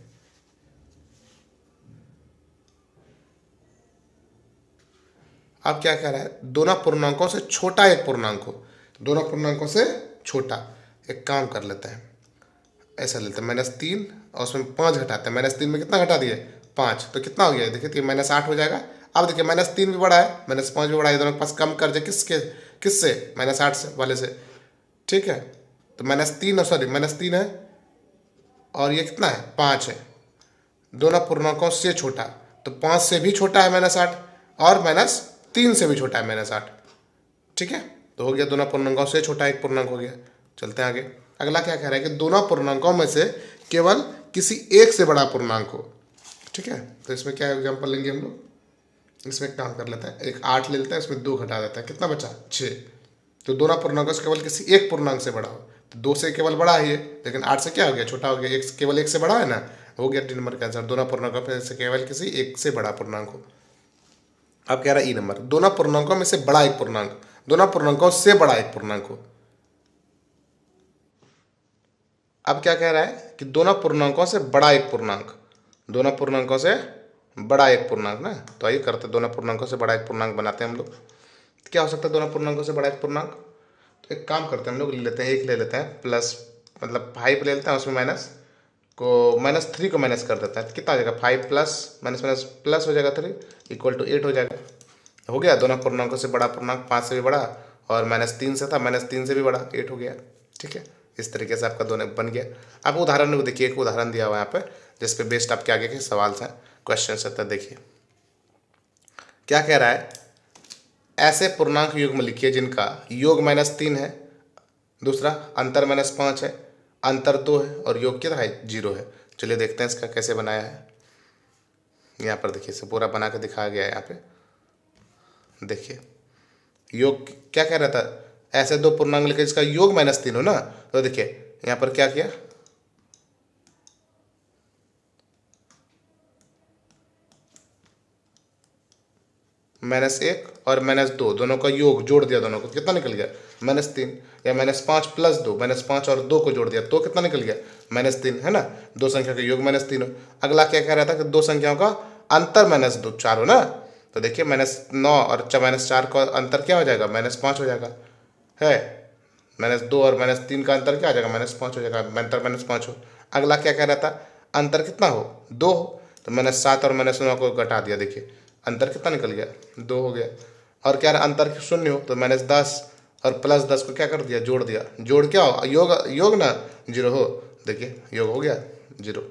अब क्या कह रहा है, दोनों पूर्णांकों से छोटा एक पूर्णांक हो। दोनों पूर्णांकों से छोटा, एक काम कर लेते हैं, ऐसा लेते हैं -3 और उसमें 5 घटाते हैं। -3 में कितना घटा दिए, 5, तो कितना हो गया, देखिए तो -8 हो जाएगा। अब देखिए -3 भी बड़ा है, -5 भी बड़ा है, दोनों के पास कम कर्ज है, किससे, -8 से वाले से। ठीक है, तो -3 सॉरी -3 है और ये कितना है, 5 है। दोनों पूर्णांकों से छोटा, तो 5 से भी छोटा है -8 और -3 से भी छोटा है -8। ठीक है, तो हो गया दोनों पूर्णांकों से छोटा एक पूर्णांक हो गया। चलते हैं आगे। अगला क्या कह रहा है कि दोनों पूर्णांकों में से केवल किसी एक से बड़ा पूर्णांक हो। ठीक है, तो इसमें क्या एग्जांपल लेंगे हम लोग, इसमें काम कर लेते हैं, एक 8 ले लेते हैं, इसमें 2 घटा देते हैं, कितना बचा, 6। तो दोनों पूर्णांकों से केवल किसी एक पूर्णांक से बड़ा हो, तो 2 से केवल बड़ा है ये, लेकिन 8 से क्या हो गया, छोटा हो गया। एक केवल एक से बड़ा है ना, हो गया डी नंबर का आंसर। दोनों पूर्णांकों से केवल किसी एक से बड़ा पूर्णांक हो। अब कह रहा है ई नंबर, दोनों पूर्णांकों में से बड़ा एक पूर्णांक, दोनों पूर्णांकों से बड़ा एक पूर्णांक हो। अब क्या कह रहा है कि दोनों पूर्णांकों से बड़ा एक पूर्णांक, दोनों पूर्णांकों से बड़ा एक पूर्णांक ना। तो आइए करते, दोनों पूर्णांकों से बड़ा एक पूर्णांक बनाते हैं हम लोग। तो क्या हो सकता है दोनों पूर्णांकों से बड़ा एक पूर्णांक, तो एक काम करते हैं हम लोग, ले लेते हैं, एक ले लेते हैं प्लस, मतलब 5 ले लेते हैं, उसमें -3 को माइनस कर देता है, तो कितना हो जाएगा, 5 प्लस माइनस माइनस प्लस हो जाएगा 3 = 8 हो जाएगा। हो गया, दोनों पूर्णांकों से बड़ा पूर्णांक 5 से भी बड़ा, और -3 से था, -3 से भी बड़ा 8 हो गया। ठीक है, इस तरीके से आपका दोनों बन गया। आप उदाहरण में देखिए, एक उदाहरण दिया हुआ है यहाँ पे, जिस पे बेस्ड आपके आगे के सवाल था, क्वेश्चन था। देखिए क्या कह रहा है, ऐसे पूर्णांक युग्म लिखिए जिनका योग -3 है, दूसरा अंतर -5 है, अंतर 2 है और योग कितना है, 0 है। चलिए देखते हैं इसका कैसे बनाया है। यहाँ पर देखिए इसे पूरा बना के दिखाया गया है। यहाँ पे देखिए योग क्या कह रहा था, ऐसे दो पूर्णांक लेके जिसका योग -3 हो ना, तो देखिए यहाँ पर क्या किया, -1 और -2 दोनों का योग जोड़ दिया, दोनों को कितना निकल गया, -3। या -5 + 2, -5 और 2 को जोड़ दिया तो कितना निकल गया, -3, है ना। दो संख्या का योग -3 हो। अगला क्या कह रहा था कि दो संख्याओं का अंतर -2 4 हो ना, तो देखिए -9 और -4 का अंतर क्या हो जाएगा, -5 हो जाएगा, है। -2 और -3 का अंतर क्या हो जाएगा, -5 हो जाएगा, अंतर -5 हो। अगला क्या कह रहा था, अंतर कितना हो, 2 हो, तो -7 और -9 को घटा दिया, देखिए अंतर कितना निकल गया, 2 हो गया। और क्या रहा, अंतर 0 हो, तो -10 और +10 को क्या कर दिया, जोड़ दिया। जोड़ क्या हो, योग योग ना 0 हो, देखिए योग हो गया 0।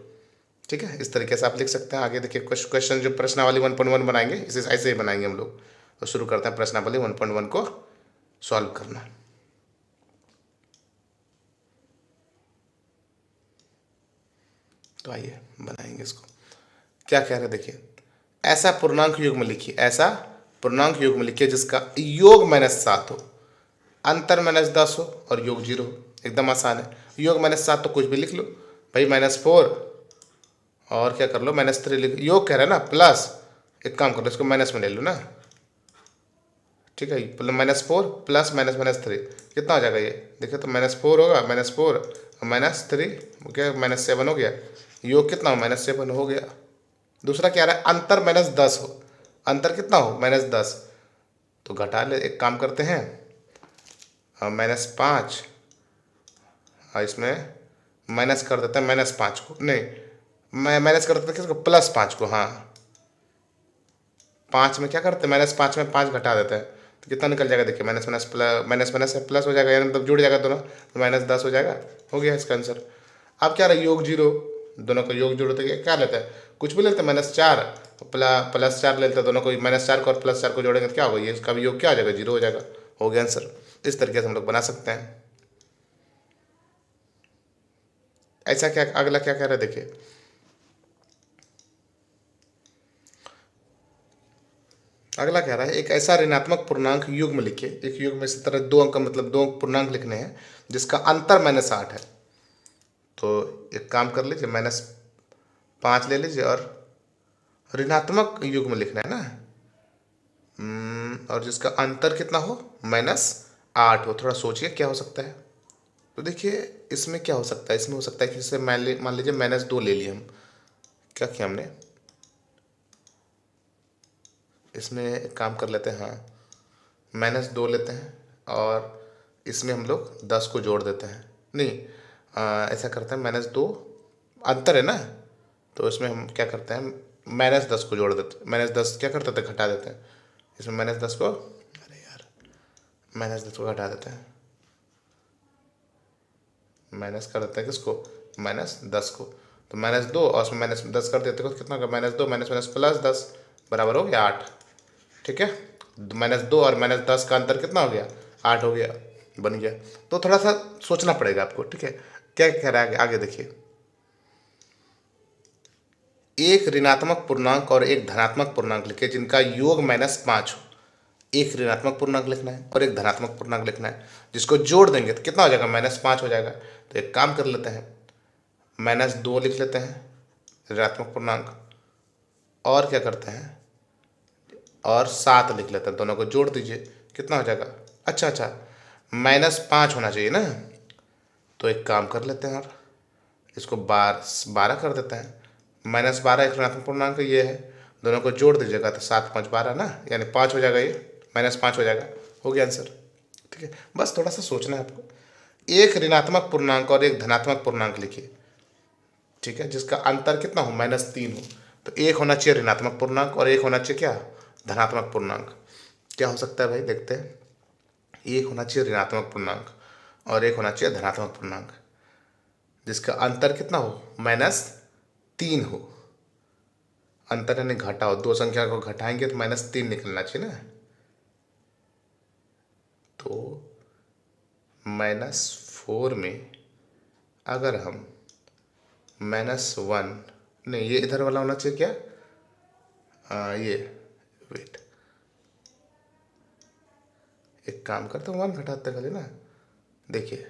ठीक है, इस तरीके से आप लिख सकते हैं। आगे देखिए क्वेश्चन जो प्रश्नावली 1.1 बनाएंगे, इसे ऐसे ही बनाएंगे हम लोग। तो शुरू करते हैं प्रश्नावली 1.1 को सॉल्व करना। तो आइए बनाएंगे इसको। क्या कह रहे हैं देखिए, ऐसा पूर्णांक युग्म लिखिए, ऐसा पूर्णांक युग्म लिखिए जिसका योग -7 हो, अंतर -10 हो और योग 0 हो। एकदम आसान है। योग -7 तो कुछ भी लिख लो भाई, -4 और क्या कर लो, -3 लिख। योग कह रहा है ना, प्लस एक काम करो, इसको माइनस में ले लो ना। ठीक है, -4 प्लस -3 कितना हो जाएगा ये, देखिए तो -4 होगा, -4 -3 क्या, -7 हो गया। योग कितना हो, -7 हो गया। दूसरा क्या रहा है, अंतर -10 हो, अंतर कितना हो, -10, तो घटा ले। एक काम करते हैं, -5 और इसमें माइनस कर देते हैं, -5 को नहीं, मैं माइनस कर देते हैं किसको, +5 को। हाँ, 5 में क्या करते हैं, -5 में 5 घटा देते हैं, तो कितना निकल जाएगा, देखिए minus minus plus, minus minus से प्लस हो जाएगा, यानी मतलब जुड़ जाएगा दोनों, तो -10 हो जाएगा। हो गया इसका आंसर। अब क्या रहा, योग 0, दोनों का योग जोड़ते हैं, क्या लेते हैं, कुछ भी लेते हैं, -4 +4 लेते हैं, दोनों को -4 को और +4 को जोड़ेंगे तो क्या होगा, ये इसका भी योग क्या हो जाएगा, 0 हो जाएगा। हो गया आंसर। इस तरीके से हम लोग बना सकते हैं। ऐसा क्या, अगला क्या कह रहा है देखिए, अगला कह रहा है एक ऐसा ऋणात्मक पूर्णांक युग्म लिखिए। एक युग्म में इसी तरह दो अंक, मतलब दो पूर्णांक लिखने हैं जिसका अंतर -8 है। तो एक काम कर लीजिए, -5 ले लीजिए और ऋणात्मक युग्म लिखना है ना। और जिसका अंतर कितना हो, -8 हो। थोड़ा सोचिए क्या हो सकता है। तो देखिए इसमें क्या हो सकता है, इसमें हो सकता है कि जैसे मान लीजिए -2 ले लिए हम। क्या किया हमने, इसमें एक काम कर लेते हैं, हाँ -2 लेते हैं और इसमें हम लोग 10 को जोड़ देते हैं। नहीं, ऐसा करते हैं, -2 अंतर है ना, तो इसमें हम क्या करते हैं, -10 को जोड़ देते हैं। -10 क्या करते थे, घटा देते हैं। इसमें -10 को, अरे यार, -10 को घटा देते हैं, माइनस कर देते हैं किसको, -10 को। तो -2 और उसमें -10 कर देते हो तो कितना होगा, -2 माइनस +10 बराबर हो गया 8। ठीक है, -2 और -10 का अंतर कितना हो गया, 8 हो गया, बन गया। तो थोड़ा सा सोचना पड़ेगा आपको। ठीक है, क्या कह रहा है आगे देखिए, एक ऋणात्मक पूर्णांक और एक धनात्मक पूर्णांक लिखे जिनका योग -5 हो। एक ऋणात्मक पूर्णांक लिखना है और एक धनात्मक पूर्णांक लिखना है, जिसको जोड़ देंगे तो कितना हो जाएगा, -5 हो जाएगा। तो एक काम कर लेते हैं, -2 लिख लेते हैं ऋणात्मक पूर्णांक, और क्या करते हैं, और 7 लिख लेते हैं, दोनों को जोड़ दीजिए, कितना हो जाएगा, अच्छा अच्छा, -5 होना चाहिए ना। तो एक काम कर लेते हैं और इसको 12 कर देते हैं। -12 एक ऋणात्मक पूर्णांक ये है, दोनों को जोड़ दीजिएगा तो 7 5 12 ना, यानी 5 हो जाएगा, ये -5 हो जाएगा। हो गया आंसर। ठीक है, बस थोड़ा सा सोचना है आपको। एक ऋणात्मक पूर्णांक और एक धनात्मक पूर्णांक लिखिए, ठीक है, जिसका अंतर कितना हो, -3 हो। तो एक होना चाहिए ऋणात्मक पूर्णांक और एक होना चाहिए क्या, धनात्मक पूर्णांक। क्या हो सकता है भाई, देखते हैं। एक होना चाहिए ऋणात्मक पूर्णांक और एक होना चाहिए धनात्मक पूर्णांक, जिसका अंतर कितना हो, -3 हो। अंतर यानी घटाओ, दो संख्या को घटाएंगे तो -3 निकलना चाहिए ना। तो -4 में अगर हम -1, नहीं ये इधर वाला होना चाहिए क्या, ये वेट, एक काम करते हैं 1 घटाते खाली ना, देखिए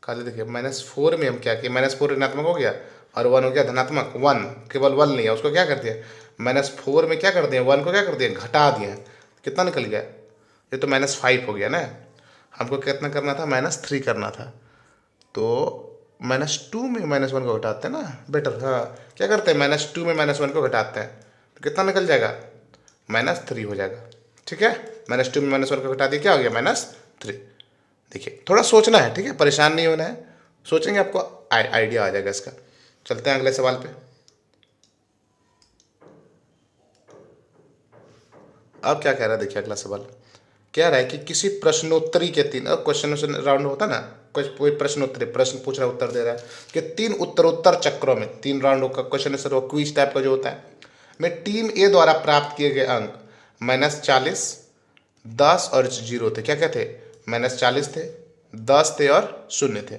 खाली देखिए -4 में हम क्या किए, -4 ऋणात्मक हो गया और 1 हो गया धनात्मक। 1 केवल 1 नहीं है, उसको क्या कर दिया, -4 में क्या कर दिया, 1 को क्या कर दिया, घटा दिया। कितना निकल गया, ये तो -5 हो गया ना। हमको कितना करना था, -3 करना था। तो -2 में -1 को घटाते हैं ना बेटर। हाँ, क्या करते हैं, -2 में -1 को घटाते हैं तो कितना निकल जाएगा, -3 हो जाएगा। ठीक है, -2 में -1 को घटा दिया, क्या हो गया, -3। देखिए थोड़ा सोचना है, ठीक है, परेशान नहीं होना है, सोचेंगे आपको आइडिया आ जाएगा इसका। चलते हैं अगले सवाल पे। अब क्या कह रहा है, देखिए अगला सवाल कह रहा है कि किसी प्रश्नोत्तरी के 3 क्वेश्चन राउंड होता ना, कोई प्रश्नोत्तरी, प्रश्न पूछ रहा है उत्तर दे रहा है कि 3 उत्तरोत्तर चक्रों में 3 राउंडों का क्वेश्चन आंसर क्विज टाइप का जो होता है में टीम ए द्वारा प्राप्त किए गए अंक -40, 10 और 0 थे। क्या क्या थे, -40 थे, 10 थे और 0 थे।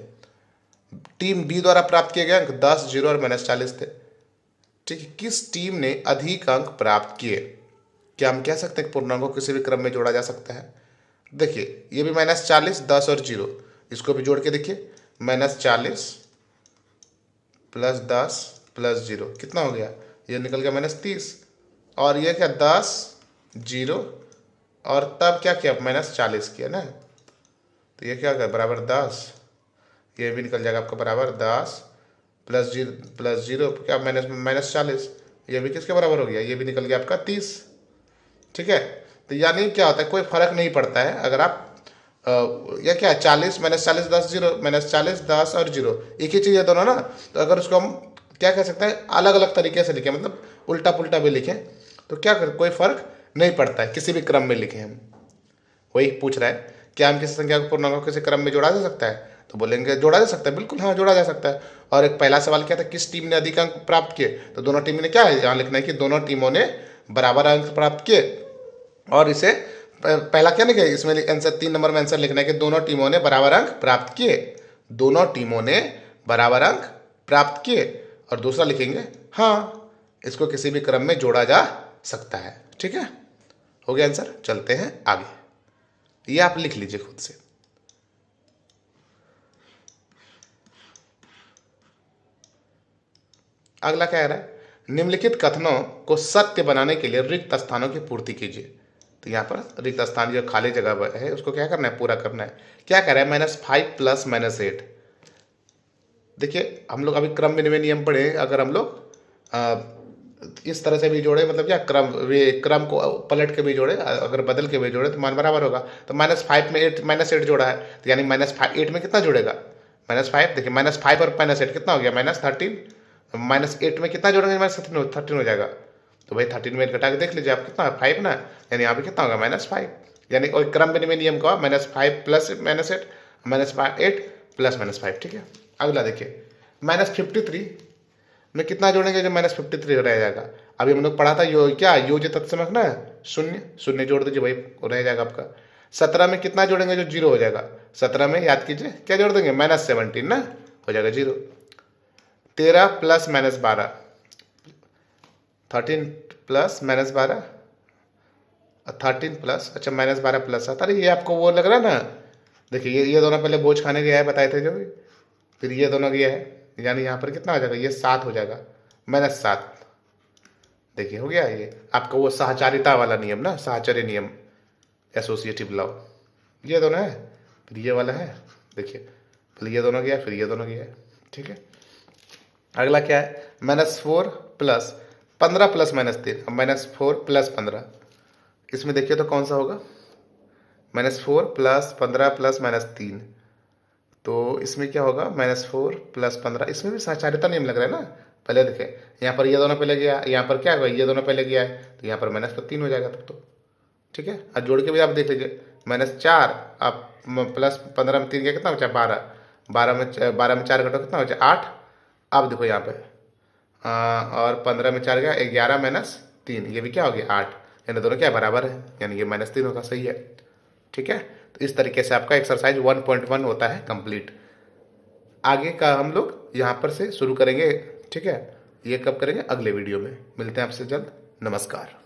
टीम बी द्वारा प्राप्त किए गए अंक 10, 0 और -40 थे। ठीक है, किस टीम ने अधिक अंक प्राप्त किए। क्या हम कह सकते हैं कि पूर्णांकों को किसी भी क्रम में जोड़ा जा सकता है। देखिए ये भी -40, 10 और 0, इसको भी जोड़ के देखिए, -40 + 10 + 0 कितना हो गया, ये निकल गया -30। और ये क्या, 10, 0 और तब क्या किया, -40 किया ना, तो ये क्या हो गया, बराबर 10। ये भी निकल जाएगा आपका बराबर 10 + 0 क्या, -40। ये भी किसके बराबर हो गया, ये भी निकल गया आपका 30। ठीक है, तो यानी क्या होता है, कोई फर्क नहीं पड़ता है अगर आप या क्या 40 -40 10 0 -40 10 और 0 एक ही चीज़ है दोनों ना। तो अगर उसको हम क्या कह सकते हैं, अलग अलग तरीके से लिखें, मतलब उल्टा पुल्टा भी लिखें तो क्या कर, कोई फर्क नहीं पड़ता है, किसी भी क्रम में लिखें हम। वही पूछ रहा है, क्या हम किसी संख्या को पूर्णांकों किसी क्रम में जोड़ा जा सकता है, तो बोलेंगे जोड़ा जा सकता है, बिल्कुल हाँ जोड़ा जा सकता है। और एक पहला सवाल क्या था, किस टीम ने अधिक अंक प्राप्त किए, तो दोनों टीम ने क्या है, यहाँ लिखना है कि दोनों टीमों ने बराबर अंक प्राप्त किए। और इसे पहला क्या लिखे, इसमें आंसर 3 नंबर में आंसर लिखना है कि दोनों टीमों ने बराबर अंक प्राप्त किए, दोनों टीमों ने बराबर अंक प्राप्त किए। और दूसरा लिखेंगे हाँ, इसको किसी भी क्रम में जोड़ा जा सकता है। ठीक है, हो गया आंसर। चलते हैं आगे, ये आप लिख लीजिए खुद से। अगला क्या कह रहा है, निम्नलिखित कथनों को सत्य बनाने के लिए रिक्त स्थानों की पूर्ति कीजिए। तो यहाँ पर रिक्त स्थान जो खाली जगह है उसको क्या करना है, पूरा करना है। क्या कह रहा है, -5 + -8। देखिए हम लोग अभी क्रम विनिमय नियम पढ़े, अगर हम लोग इस तरह से भी जोड़े, मतलब क्या क्रम को पलट के भी जोड़े, अगर बदल के भी जोड़े तो मान बराबर होगा। तो -5 में 8 -8 जोड़ा है, तो यानी -8 में कितना जोड़ेगा, -5। देखिए -5 और -8 कितना हो गया, -13। -8 में कितना जोड़ेंगे, -13 हो जाएगा। तो भाई 13 में घटा के देख लीजिए आप, कितना 5 ना, यानी यहाँ पे कितना होगा, -5। यानी और क्रम विनिमय नियम का -5 + -8 -8 + -5। ठीक है, अगला देखिए, -53 में कितना जोड़ेंगे, जो -53 रह जाएगा। अभी हम लोग पढ़ा था यो क्या, योज्य तत्समक ना, 0 जोड़ दीजिए भाई, रह जाएगा आपका। 17 में कितना जोड़ेंगे, जो 0 हो जाएगा। 17 में याद कीजिए क्या जोड़ देंगे, -17 ना, हो जाएगा 0। 13 + -12 13 + -12 13 प्लस, अच्छा -12 + 7। अरे ये आपको वो लग रहा है ना, देखिए ये दोनों पहले बोझ खाने गया है, बताए थे जो, फिर ये दोनों गया है, यानी यहाँ पर कितना हो जाएगा, ये 7 हो जाएगा, -7। देखिए हो गया, ये आपका वो साहचर्यता वाला नियम ना, साहचर्य नियम, एसोसिएटिव लॉ। ये दोनों है, फिर ये वाला है, देखिए पहले ये दोनों गया, फिर ये दोनों गया है। ठीक है, अगला क्या है, -4 + 15 + -3। अब -4 + 15, इसमें देखिए तो कौन सा होगा, -4 + 15 + -3, तो इसमें क्या होगा, -4 + 15। इसमें भी साहचर्यता नियम लग रहा है ना। पहले देखें, यहाँ पर ये दोनों पहले गया, यहाँ पर क्या होगा, ये दोनों पहले गया है, तो यहाँ पर -3 हो जाएगा तब तो। ठीक है, अब जोड़ के भी आप देख लीजिए, -4 अब +15 में 3 गया, कितना बचा, 12। 12 में 4 घटो, कितना बचा, 8। अब देखो यहाँ पे और 15 में 4 गया, 11 - 3, ये भी क्या हो गया, 8। यानी दोनों क्या बराबर है, यानी ये -3 होगा, सही है। ठीक है, तो इस तरीके से आपका एक्सरसाइज 1.1 होता है कंप्लीट। आगे का हम लोग यहाँ पर से शुरू करेंगे। ठीक है, ये कब करेंगे, अगले वीडियो में। मिलते हैं आपसे जल्द, नमस्कार।